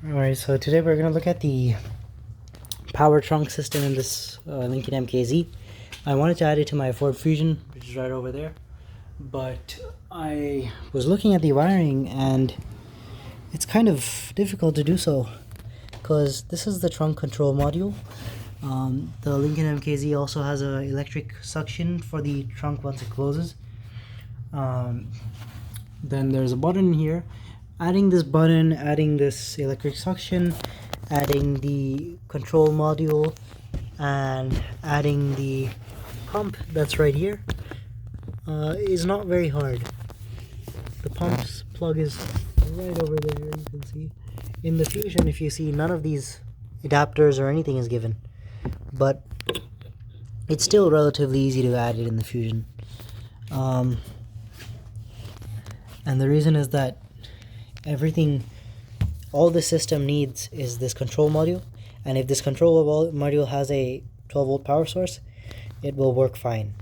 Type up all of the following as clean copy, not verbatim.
Alright, so today we're going to look at the power trunk system in this Lincoln MKZ. I wanted to add it to my Ford Fusion, which is right over there, but I was looking at the wiring and it's kind of difficult to do so because this is the trunk control module. The Lincoln MKZ also has an electric suction for the trunk once it closes. Then there's a button here. Adding this button, adding this electric suction, adding the control module, and adding the pump that's right here is not very hard. The pump's plug is right over there, you can see. In the Fusion, if you see, none of these adapters or anything is given, but it's still relatively easy to add it in the Fusion. And the reason is that all the system needs is this control module, and if this control module has a 12-volt power source, it will work fine.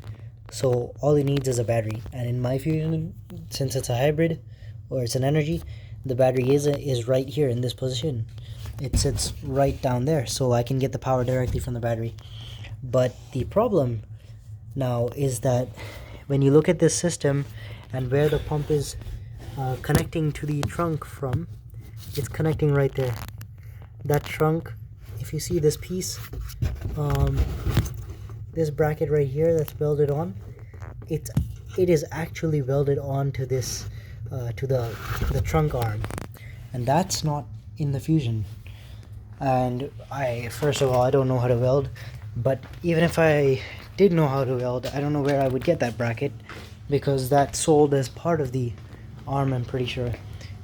So all it needs is a battery, and in my Fusion, since it's a hybrid or it's an energy, the battery is right here in this position. It sits right down there, so I can get the power directly from the battery. But the problem now is that when you look at this system and where the pump is connecting to the trunk from, it's connecting right there. That trunk, if you see this piece, this bracket right here that's welded on, it is actually welded on to this to the trunk arm, and that's not in the Fusion. And first of all, I don't know how to weld, but even if I did know how to weld, I don't know where I would get that bracket, because that's sold as part of the arm, I'm pretty sure.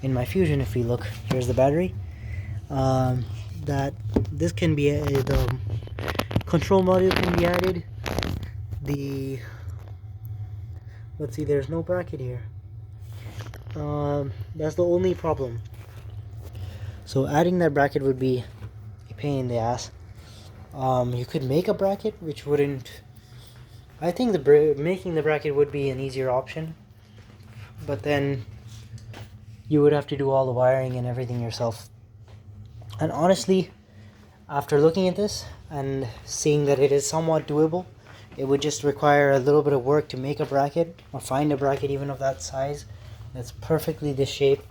In my Fusion, if we look, here's the battery. That this can be the control module can be added. Let's see, there's no bracket here. That's the only problem. So adding that bracket would be a pain in the ass. You could make a bracket, which wouldn't. I think making the bracket would be an easier option, but then you would have to do all the wiring and everything yourself. And honestly, after looking at this and seeing that it is somewhat doable, it would just require a little bit of work to make a bracket, or find a bracket even of that size that's perfectly this shape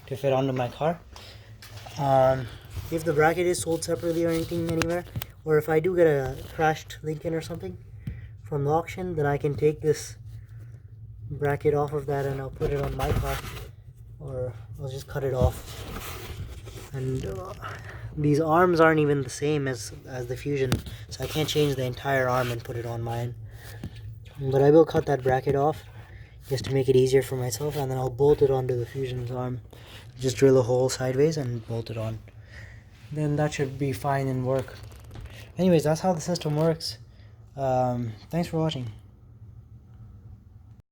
to fit onto my car. If the bracket is sold separately or anything anywhere, or if I do get a crashed Lincoln or something from the auction, then I can take this bracket off of that and I'll put it on my car, or I'll just cut it off. And these arms aren't even the same as the Fusion, so I can't change the entire arm and put it on mine. But I will cut that bracket off just to make it easier for myself, and then I'll bolt it onto the Fusion's arm. Just drill a hole sideways and bolt it on. Then that should be fine and work. Anyways, that's how the system works. Thanks for watching.